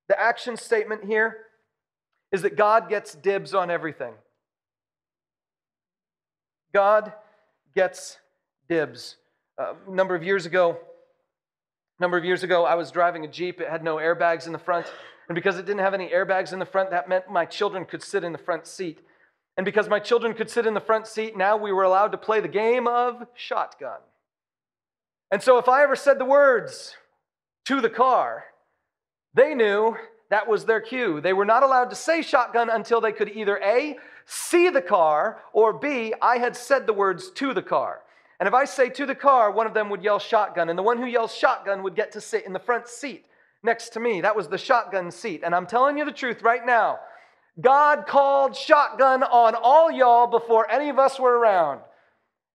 The action statement here is that God gets dibs on everything. God gets dibs. A number of years ago, I was driving a Jeep. It had no airbags in the front. And because it didn't have any airbags in the front, that meant my children could sit in the front seat. And because my children could sit in the front seat, now we were allowed to play the game of shotgun. And so if I ever said the words, "to the car," they knew that was their cue. They were not allowed to say shotgun until they could either A, see the car, or B, I had said the words "to the car." And if I say "to the car," one of them would yell shotgun, and the one who yells shotgun would get to sit in the front seat next to me. That was the shotgun seat. And I'm telling you the truth right now. God called shotgun on all y'all before any of us were around.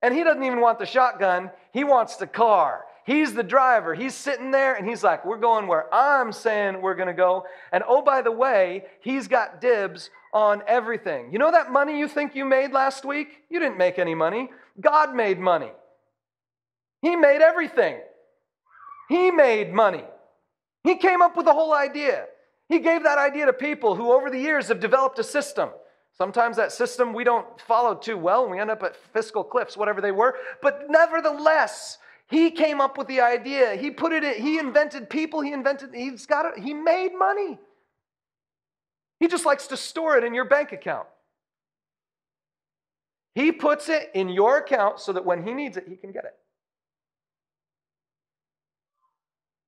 And he doesn't even want the shotgun. He wants the car. He's the driver. He's sitting there and he's like, we're going where I'm saying we're going to go. And oh, by the way, he's got dibs on everything. You know that money you think you made last week? You didn't make any money. God made money. He made everything. He made money. He came up with the whole idea. He gave that idea to people who over the years have developed a system. Sometimes that system we don't follow too well and we end up at fiscal cliffs, whatever they were. But nevertheless, he came up with the idea. He put it in, he invented people, he made money. He just likes to store it in your bank account. He puts it in your account so that when he needs it, he can get it.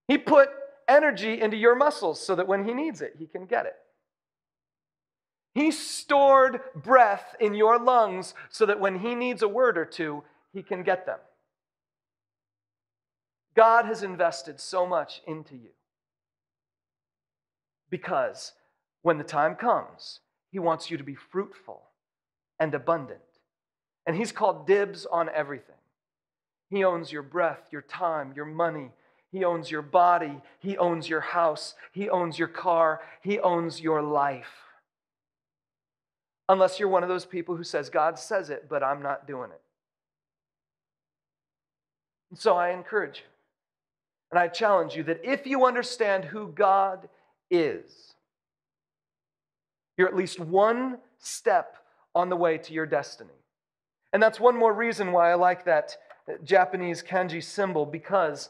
He put energy into your muscles so that when he needs it, he can get it. He stored breath in your lungs so that when he needs a word or two, he can get them. God has invested so much into you because when the time comes, he wants you to be fruitful and abundant. And he's called dibs on everything. He owns your breath, your time, your money. He owns your body. He owns your house. He owns your car. He owns your life. Unless you're one of those people who says, God says it, but I'm not doing it. And so I encourage you, and I challenge you that if you understand who God is, you're at least one step on the way to your destiny. And that's one more reason why I like that Japanese kanji symbol, because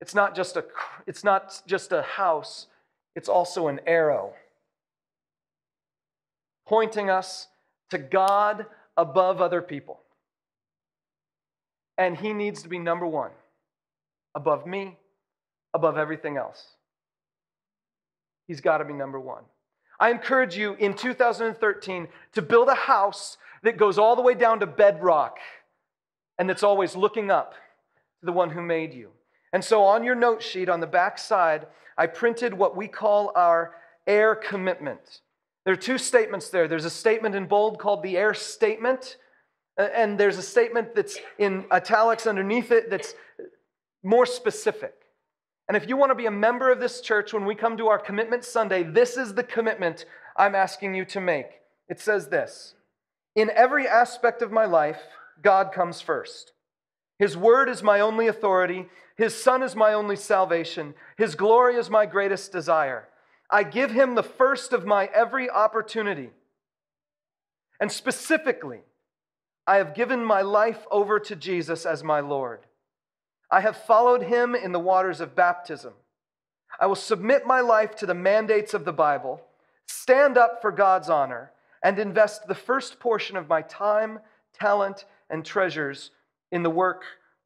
it's not just a house, it's also an arrow, pointing us to God above other people. And he needs to be number one, above me, above everything else. He's got to be number one. I encourage you in 2013 to build a house that goes all the way down to bedrock and that's always looking up to the one who made you. And so on your note sheet on the back side, I printed what we call our air commitment. There are two statements there. There's a statement in bold called the air statement, and there's a statement that's in italics underneath it that's more specific. And if you want to be a member of this church, when we come to our Commitment Sunday, this is the commitment I'm asking you to make. It says this: in every aspect of my life, God comes first. His word is my only authority. His Son is my only salvation. His glory is my greatest desire. I give him the first of my every opportunity. And specifically, I have given my life over to Jesus as my Lord. I have followed him in the waters of baptism. I will submit my life to the mandates of the Bible, stand up for God's honor, and invest the first portion of my time, talent, and treasures in the work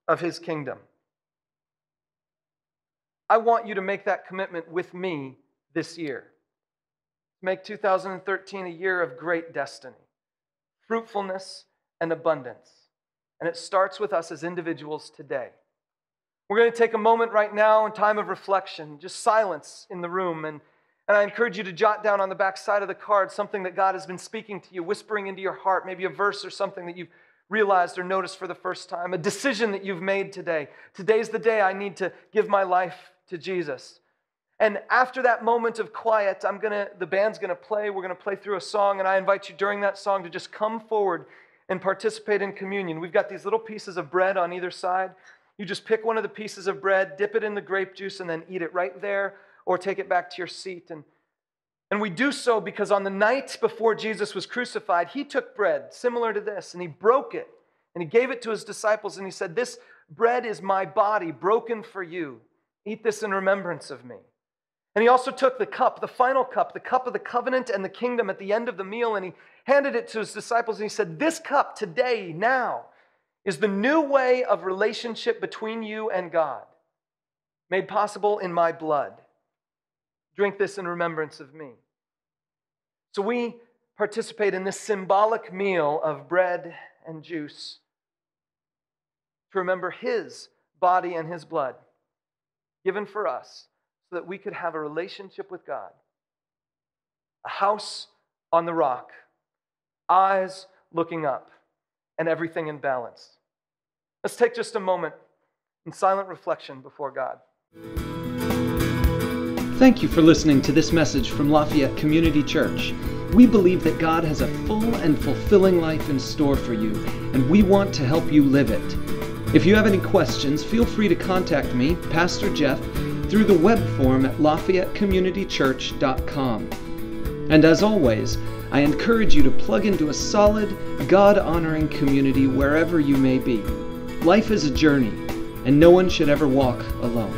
of his kingdom. I want you to make that commitment with me this year. Make 2013 a year of great destiny, fruitfulness, and abundance. And it starts with us as individuals today. We're going to take a moment right now in time of reflection, just silence in the room. And I encourage you to jot down on the back side of the card something that God has been speaking to you, whispering into your heart, maybe a verse or something that you've realized or noticed for the first time, a decision that you've made today. Today's the day I need to give my life to Jesus. And after that moment of quiet, the band's going to play. We're going to play through a song, and I invite you during that song to just come forward and participate in communion. We've got these little pieces of bread on either side. You just pick one of the pieces of bread, dip it in the grape juice, and then eat it right there or take it back to your seat. And we do so because on the night before Jesus was crucified, he took bread similar to this, and he broke it, and he gave it to his disciples, and he said, "This bread is my body broken for you. Eat this in remembrance of me." And he also took the cup, the final cup, the cup of the covenant and the kingdom at the end of the meal, and he handed it to his disciples, and he said, "This cup today, now, is the new way of relationship between you and God, made possible in my blood. Drink this in remembrance of me." So we participate in this symbolic meal of bread and juice to remember his body and his blood given for us so that we could have a relationship with God. A house on the rock, eyes looking up, and everything in balance. Let's take just a moment in silent reflection before God. Thank you for listening to this message from Lafayette Community Church. We believe that God has a full and fulfilling life in store for you, and we want to help you live it. If you have any questions, feel free to contact me, Pastor Jeff, through the web form at LafayetteCommunityChurch.com. And as always, I encourage you to plug into a solid, God-honoring community wherever you may be. Life is a journey, and no one should ever walk alone.